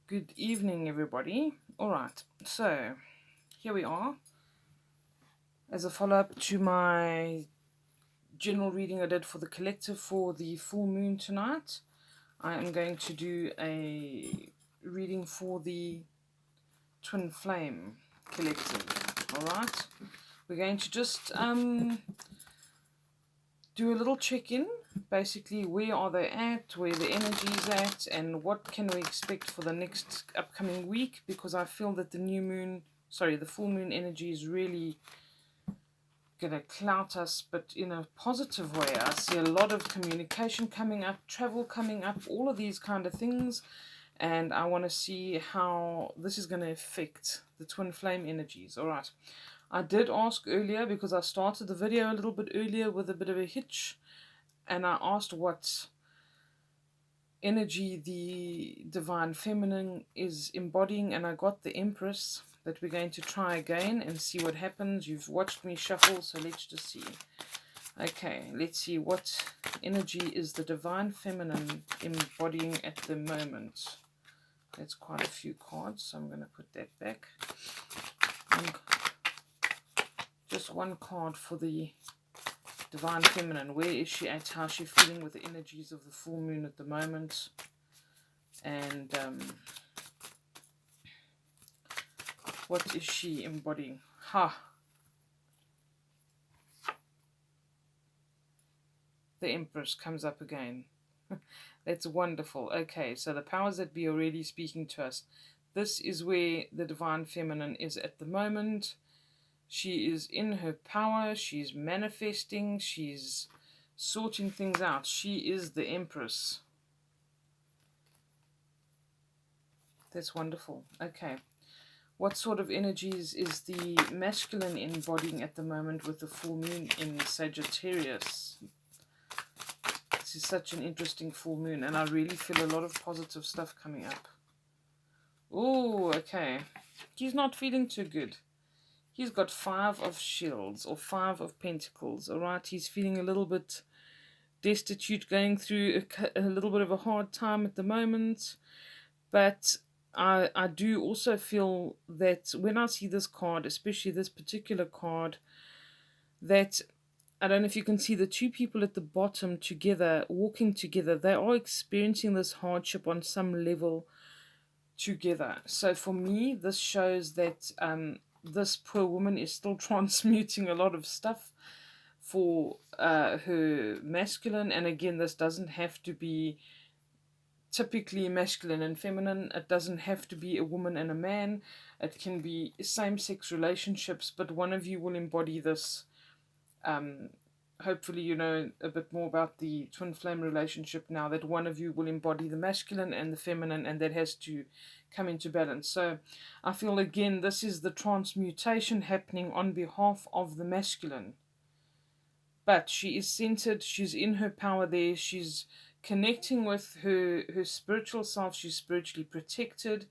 Good evening, everybody. All right, so here we are. As a follow-up to my general reading I did for the collective for the full moon tonight, I am going to do a reading for the twin flame collective. All right, we're going to just do a little check-in. Basically, where are they at, where the energy is at, and what can we expect for the next upcoming week, because I feel that the full moon energy is really going to clout us, but in a positive way. I see a lot of communication coming up, travel coming up, all of these kind of things, and I want to see how this is going to affect the twin flame energies. All right. I did ask earlier, because I started the video a little bit earlier with a bit of a hitch, and I asked what energy the divine feminine is embodying, and I got the Empress, that we're going to try again and see what happens. You've watched me shuffle, so let's just see. Okay, let's see what energy is the divine feminine embodying at the moment. That's quite a few cards, so I'm going to put that back. Just one card for the divine feminine. Where is she at? How's she feeling with the energies of the full moon at the moment? And what is she embodying? The Empress comes up again. That's wonderful. Okay, so the powers that be are already speaking to us. This is where the divine feminine is at the moment. She is in her power. She's manifesting. She's sorting things out. She is the Empress. That's wonderful. Okay. What sort of energies is the masculine embodying at the moment with the full moon in Sagittarius? This is such an interesting full moon, and I really feel a lot of positive stuff coming up. Oh, okay. He's not feeling too good. He's got 5 of shields, or 5 of pentacles, all right? He's feeling a little bit destitute, going through a little bit of a hard time at the moment. But I do also feel that when I see this card, especially this particular card, that I don't know if you can see the two people at the bottom together, walking together. They are experiencing this hardship on some level together. So for me, this shows that this poor woman is still transmuting a lot of stuff for her masculine. And again, this doesn't have to be typically masculine and feminine. It doesn't have to be a woman and a man. It can be same-sex relationships, but one of you will embody this. Hopefully you know a bit more about the twin flame relationship now, that one of you will embody the masculine and the feminine, and that has to come into balance. So I feel again this is the transmutation happening on behalf of the masculine, but she is centered, she's in her power there, she's connecting with her spiritual self, she's spiritually protected,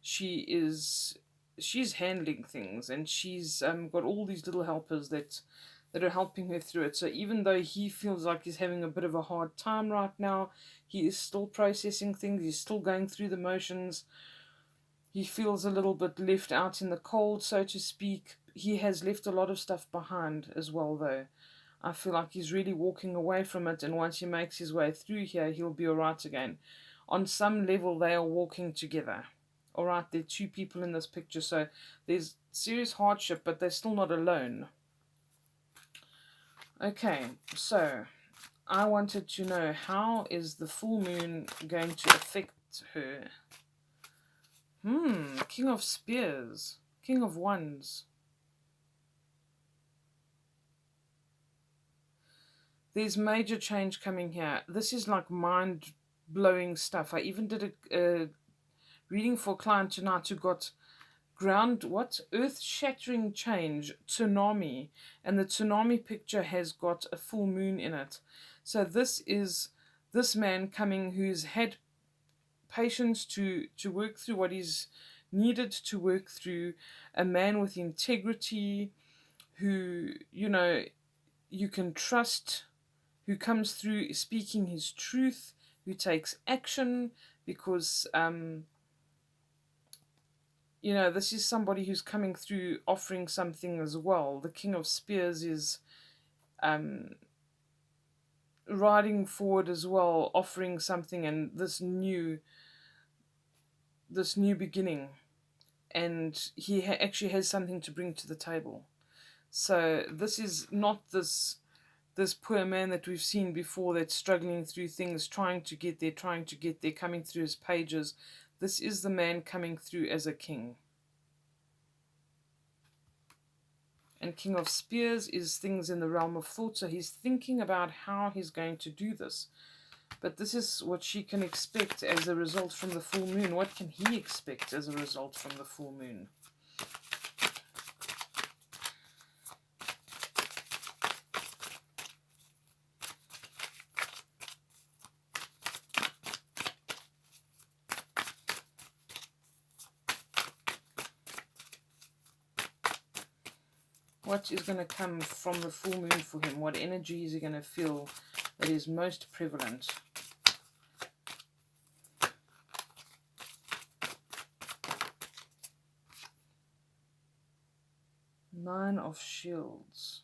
she's handling things, and she's got all these little helpers that are helping her through it. So even though he feels like he's having a bit of a hard time right now, he is still processing things, he's still going through the motions. He feels a little bit left out in the cold, so to speak. He has left a lot of stuff behind as well, though. I feel like he's really walking away from it, and once he makes his way through here, he'll be all right again. On some level, they are walking together. All right, there are two people in this picture, so there's serious hardship, but they're still not alone. Okay, so I wanted to know, how is the full moon going to affect her? King of Spears, King of Wands. There's major change coming here. This is like mind-blowing stuff. I even did a reading for a client tonight who got earth-shattering change, tsunami, and the tsunami picture has got a full moon in it. So this is this man coming who's had patience to work through what is needed to work through, a man with integrity who, you know, you can trust, who comes through speaking his truth, who takes action, because you know, this is somebody who's coming through offering something as well. The King of Spears is riding forward as well, offering something, and this new beginning, and he actually has something to bring to the table. So this is not this poor man that we've seen before that's struggling through things, trying to get there, coming through his pages. This is the man coming through as a king. And King of Spears is things in the realm of thought, so he's thinking about how he's going to do this. But this is what she can expect as a result from the full moon. What can he expect as a result from the full moon? What is going to come from the full moon for him? What energy is he going to feel that is most prevalent? Nine of Shields.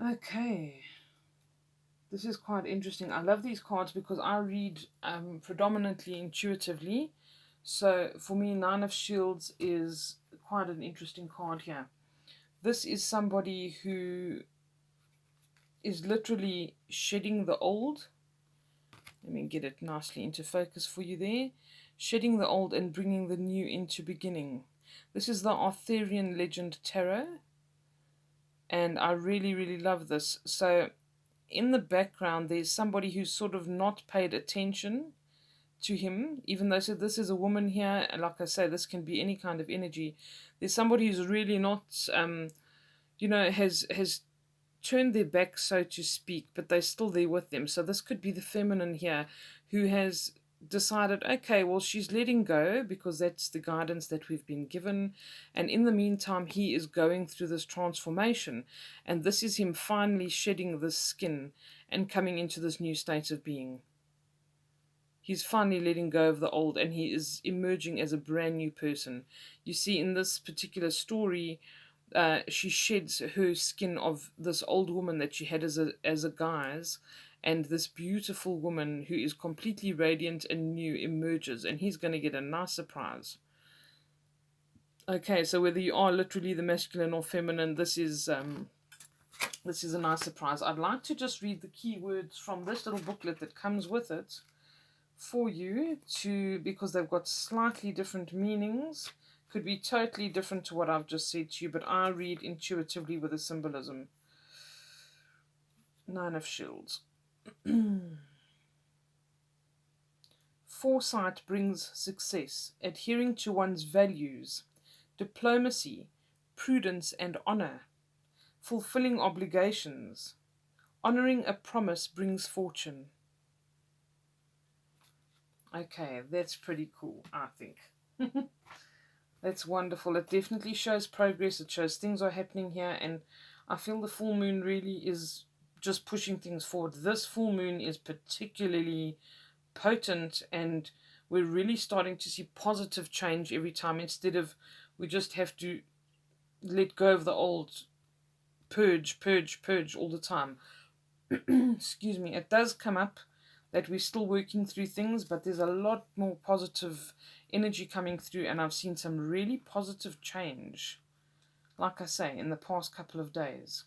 Okay. This is quite interesting. I love these cards because I read predominantly intuitively. So for me, Nine of Shields is quite an interesting card here. This is somebody who is literally shedding the old. Let me get it nicely into focus for you there. Shedding the old and bringing the new into beginning. This is the Arthurian Legend Tarot. And I really, really love this. So in the background, there's somebody who's sort of not paid attention to him, even though so this is a woman here, and like I say, this can be any kind of energy. There's somebody who's really not, you know, has turned their back, so to speak, but they're still there with them. So this could be the feminine here who has decided, okay, well, she's letting go because that's the guidance that we've been given, and in the meantime he is going through this transformation, and this is him finally shedding this skin and coming into this new state of being. He's finally letting go of the old, and he is emerging as a brand new person. You see, in this particular story, she sheds her skin of this old woman that she had as a guise, and this beautiful woman who is completely radiant and new emerges, and he's going to get a nice surprise. Okay, so whether you are literally the masculine or feminine, this is a nice surprise. I'd like to just read the keywords from this little booklet that comes with it for you, because they've got slightly different meanings. Could be totally different to what I've just said to you, but I read intuitively with the symbolism. Nine of Shields. Foresight brings success, adhering to one's values, diplomacy, prudence and honor, fulfilling obligations, honoring a promise brings fortune. Okay, that's pretty cool, I think. That's wonderful. It definitely shows progress. It shows things are happening here, and I feel the full moon really is just pushing things forward. This full moon is particularly potent, and we're really starting to see positive change every time, instead of we just have to let go of the old, purge all the time. Excuse me. It does come up that we're still working through things, but there's a lot more positive energy coming through, and I've seen some really positive change, like I say, in the past couple of days.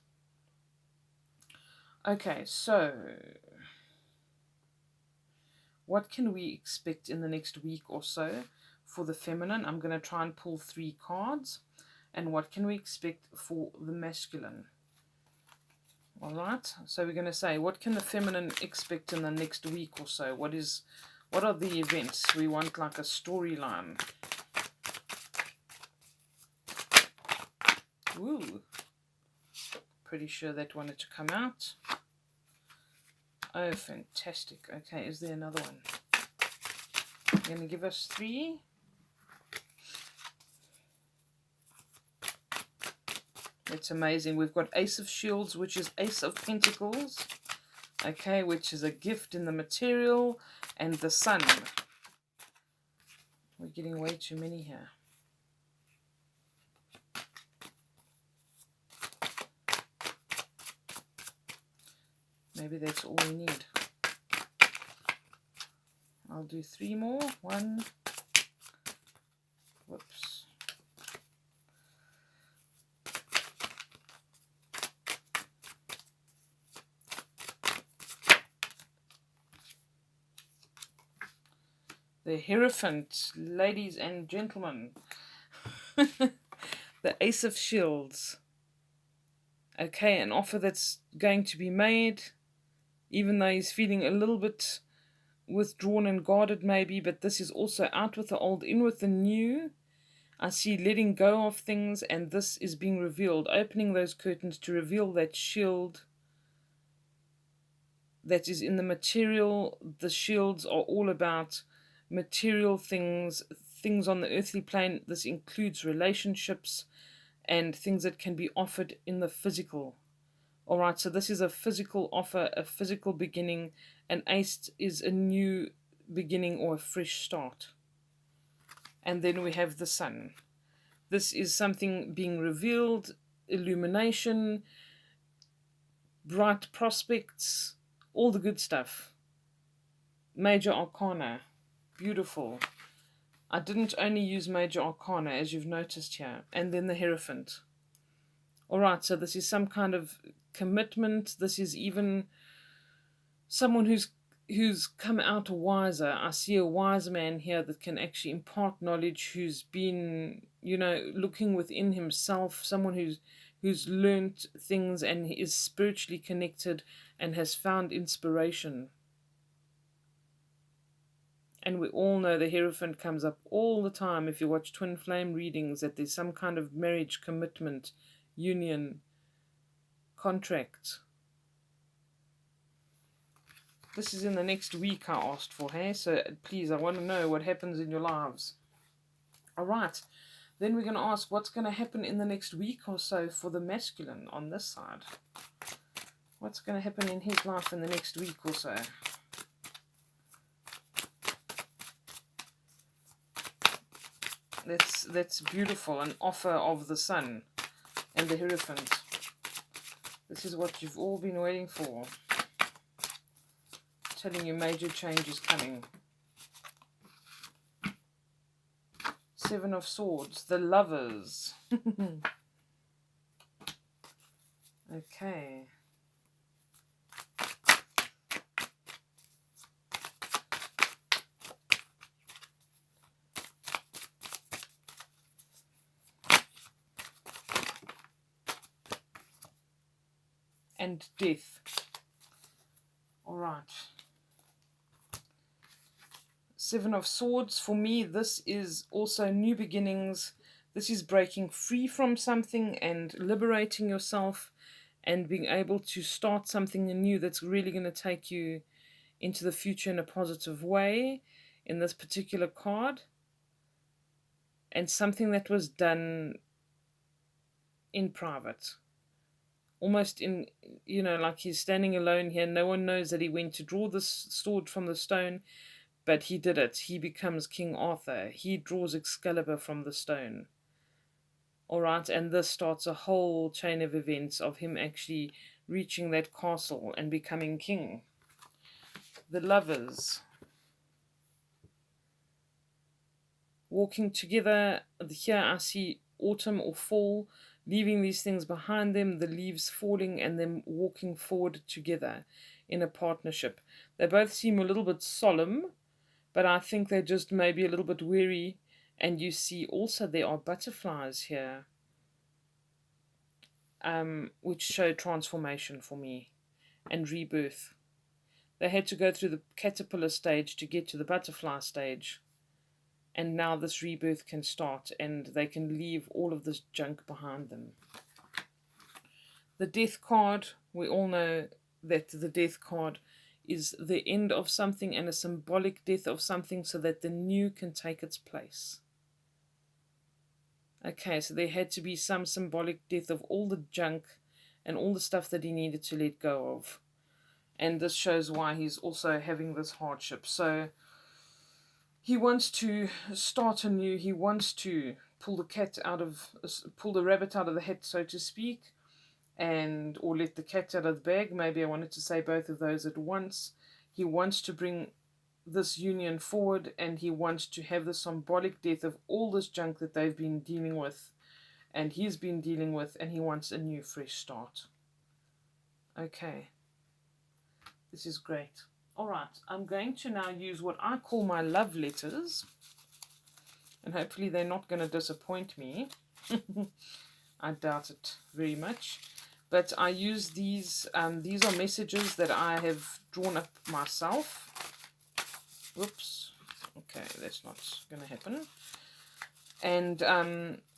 Okay, so what can we expect in the next week or so for the feminine? I'm going to try and pull 3 cards. And what can we expect for the masculine? Alright, so we're going to say, what can the feminine expect in the next week or so? What are the events? We want like a storyline. Woo! Pretty sure that wanted to come out. Oh, fantastic. Okay, is there another one? You're going to give us 3. It's amazing. We've got Ace of Shields, which is Ace of Pentacles. Okay, which is a gift in the material. And the Sun. We're getting way too many here. Maybe that's all we need. I'll do 3 more. 1. Whoops. The Hierophant, ladies and gentlemen. The Ace of Shields. Okay, an offer that's going to be made, even though he's feeling a little bit withdrawn and guarded maybe, but this is also out with the old, in with the new. I see letting go of things, and this is being revealed, opening those curtains to reveal that shield that is in the material. The shields are all about material things, things on the earthly plane. This includes relationships and things that can be offered in the physical. All right, so this is a physical offer, a physical beginning. An ace is a new beginning or a fresh start. And then we have the sun. This is something being revealed, illumination, bright prospects, all the good stuff. Major arcana, beautiful. I didn't only use major arcana, as you've noticed here. And then the Hierophant. All right, so this is some kind of commitment. This is even someone who's come out wiser. I see a wise man here that can actually impart knowledge, who's been, you know, looking within himself, someone who's learnt things and is spiritually connected and has found inspiration. And we all know the Hierophant comes up all the time if you watch twin flame readings, that there's some kind of marriage, commitment, union, contract. This is in the next week I asked for, hey? So please, I want to know what happens in your lives. All right. Then we're going to ask what's going to happen in the next week or so for the masculine on this side. What's going to happen in his life in the next week or so? That's beautiful. An offer of the sun and the Hierophant. This is what you've all been waiting for. Telling you major change is coming. 7 of Swords, the Lovers. Okay. And Death. All right. 7 of Swords, for me, this is also new beginnings. This is breaking free from something and liberating yourself and being able to start something new that's really going to take you into the future in a positive way in this particular card. And something that was done in private. Almost in, you know, like he's standing alone here. No one knows that he went to draw this sword from the stone. But he did it. He becomes King Arthur. He draws Excalibur from the stone. All right, and this starts a whole chain of events of him actually reaching that castle and becoming king. The Lovers. Walking together. Here I see autumn or fall, leaving these things behind them, the leaves falling and them walking forward together in a partnership. They both seem a little bit solemn, but I think they're just maybe a little bit weary. And you see also there are butterflies here, which show transformation for me and rebirth. They had to go through the caterpillar stage to get to the butterfly stage. And now this rebirth can start and they can leave all of this junk behind them. The Death card, we all know that the Death card is the end of something and a symbolic death of something so that the new can take its place. Okay, so there had to be some symbolic death of all the junk and all the stuff that he needed to let go of. And this shows why he's also having this hardship. So he wants to start anew. He wants to pull the rabbit out of the hat, so to speak, and or let the cat out of the bag. Maybe I wanted to say both of those at once. He wants to bring this union forward, and he wants to have the symbolic death of all this junk that they've been dealing with, and he's been dealing with, and he wants a new fresh start. Okay, this is great. All right, I'm going to now use what I call my love letters, and hopefully they're not going to disappoint me. I doubt it very much. But I use these are messages that I have drawn up myself. Whoops. Okay, that's not going to happen. And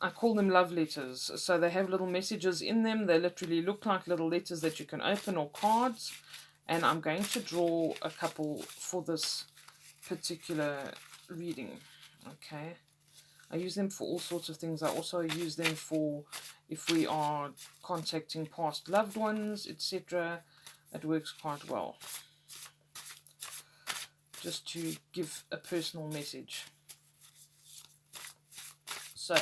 I call them love letters. So they have little messages in them. They literally look like little letters that you can open, or cards. And I'm going to draw a couple for this particular reading. Okay. I use them for all sorts of things. I also use them for if we are contacting past loved ones, etc. It works quite well. Just to give a personal message. So,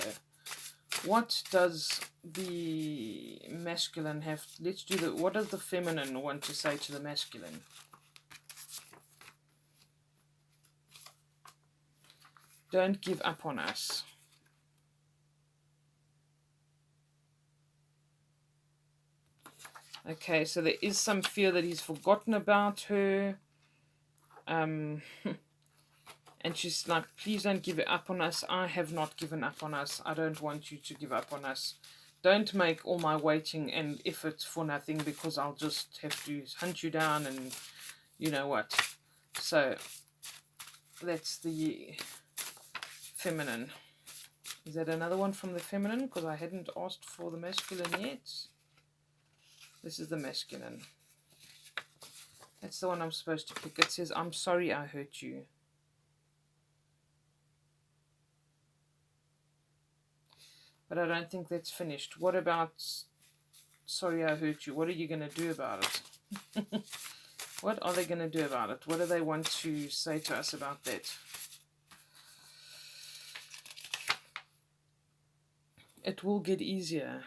what does the masculine have? Let's do what does the feminine want to say to the masculine? Don't give up on us. Okay, so there is some fear that he's forgotten about her. And she's like, please don't give up on us. I have not given up on us. I don't want you to give up on us. Don't make all my waiting and effort for nothing, because I'll just have to hunt you down and you know what. So that's the feminine. Is that another one from the feminine? Because I hadn't asked for the masculine yet. This is the masculine. That's the one I'm supposed to pick. It says, I'm sorry I hurt you. But I don't think that's finished. What about sorry I hurt you? What are you going to do about it? What are they going to do about it? What do they want to say to us about that? It will get easier.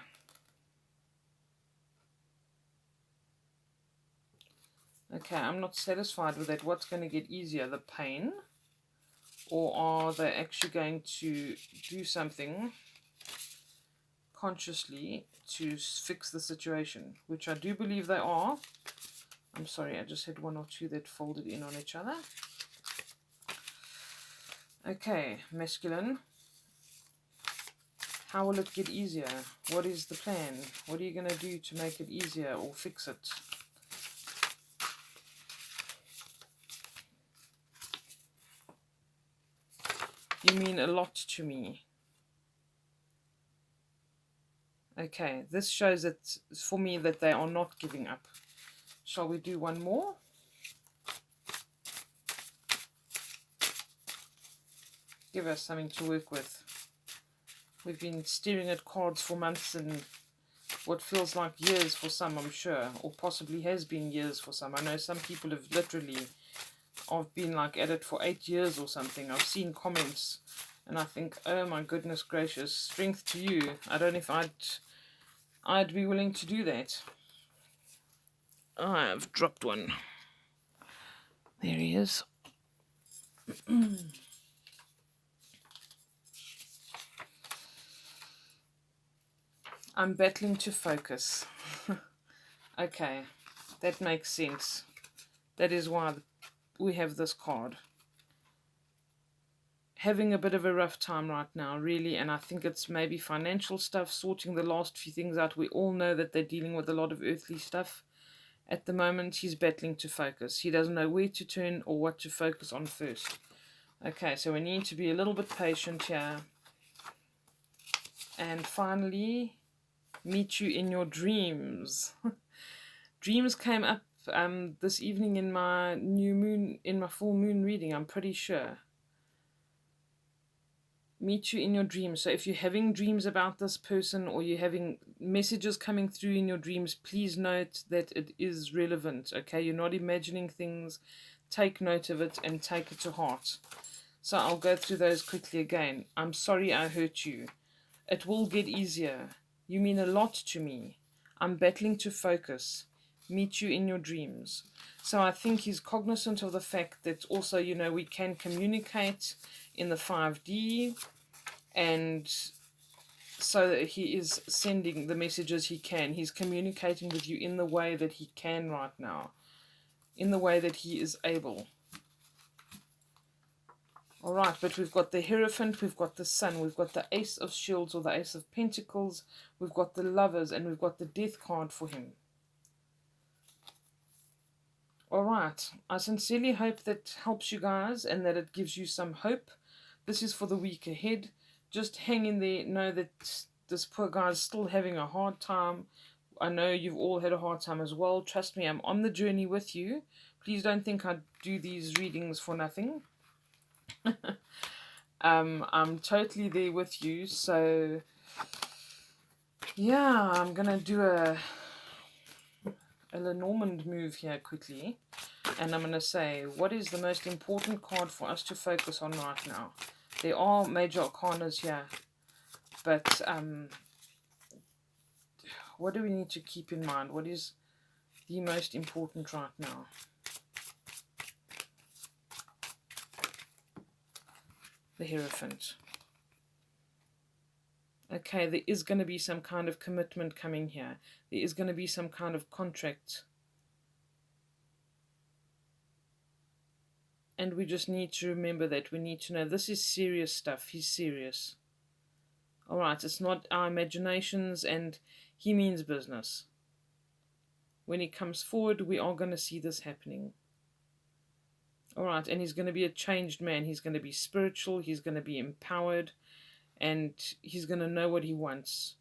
Okay, I'm not satisfied with that. What's going to get easier? The pain? Or are they actually going to do something consciously to fix the situation? Which I do believe they are. I'm sorry, I just had one or two that folded in on each other. Okay, masculine. How will it get easier? What is the plan? What are you going to do to make it easier or fix it? You mean a lot to me. Okay, this shows that for me that they are not giving up. Shall we do one more? Give us something to work with. We've been staring at cards for months and what feels like years for some, I'm sure, or possibly has been years for some. I know some people have literally been like at it for 8 years or something. I've seen comments and I think, oh my goodness gracious, strength to you. I don't know if I'd be willing to do that. I've dropped one. There he is. I'm battling to focus. Okay, that makes sense. That is why we have this card. Having a bit of a rough time right now, really, and I think it's maybe financial stuff, sorting the last few things out. We all know that they're dealing with a lot of earthly stuff. At the moment, he's battling to focus. He doesn't know where to turn or what to focus on first. Okay, so we need to be a little bit patient here. And finally, meet you in your dreams. Dreams came up this evening in my full moon reading, I'm pretty sure. Meet you in your dreams. So if you're having dreams about this person or you're having messages coming through in your dreams, please note that it is relevant. Okay, you're not imagining things. Take note of it and take it to heart. So I'll go through those quickly again. I'm sorry I hurt you. It will get easier. You mean a lot to me. I'm battling to focus. Meet you in your dreams. So I think he's cognizant of the fact that also, you know, we can communicate in the 5D, and so that he is sending the messages he can. He's communicating with you in the way that he can right now, in the way that he is able. All right, but we've got the Hierophant, we've got the Sun, we've got the Ace of Shields or the Ace of Pentacles, we've got the Lovers, and we've got the Death card for him. All right, I sincerely hope that helps you guys and that it gives you some hope. This is for the week ahead. Just hang in there. Know that this poor guy is still having a hard time. I know you've all had a hard time as well. Trust me, I'm on the journey with you. Please don't think I do these readings for nothing. I'm totally there with you. So yeah, I'm gonna do a Lenormand move here quickly, and I'm gonna say, what is the most important card for us to focus on right now? There are major arcanas here, but what do we need to keep in mind? What is the most important right now? The Hierophant. Okay, there is going to be some kind of commitment coming here. There is going to be some kind of contract. And we just need to remember that. We need to know this is serious stuff. He's serious. Alright, it's not our imaginations, and he means business. When he comes forward, we are going to see this happening. Alright, and he's going to be a changed man. He's going to be spiritual. He's going to be empowered. And he's going to know what he wants.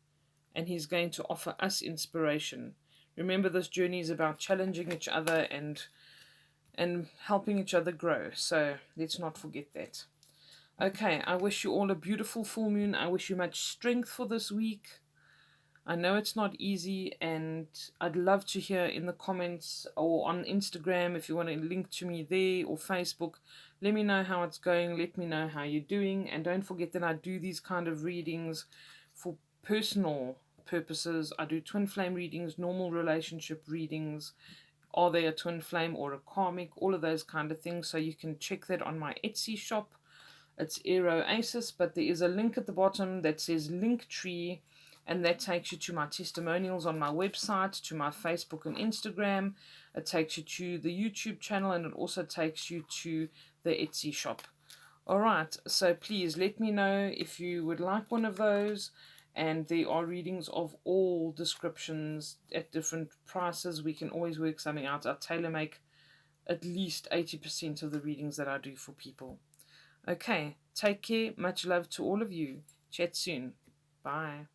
And he's going to offer us inspiration. Remember, this journey is about challenging each other and helping each other grow. So let's not forget that. Okay, I wish you all a beautiful full moon. I wish you much strength for this week. I know it's not easy, and I'd love to hear in the comments or on Instagram if you want to link to me there, or Facebook. Let me know how it's going. Let me know how you're doing. And don't forget that I do these kind of readings for personal purposes. I do twin flame readings, normal relationship readings. Are they a twin flame or a karmic? All of those kind of things. So you can check that on my Etsy shop. It's Aero Aces, but there is a link at the bottom that says Linktree, and that takes you to my testimonials on my website, to my Facebook and Instagram. It takes you to the YouTube channel, and it also takes you to the Etsy shop. Alright, so please let me know if you would like one of those. And there are readings of all descriptions at different prices. We can always work something out. I tailor make at least 80% of the readings that I do for people. Okay, take care. Much love to all of you. Chat soon. Bye.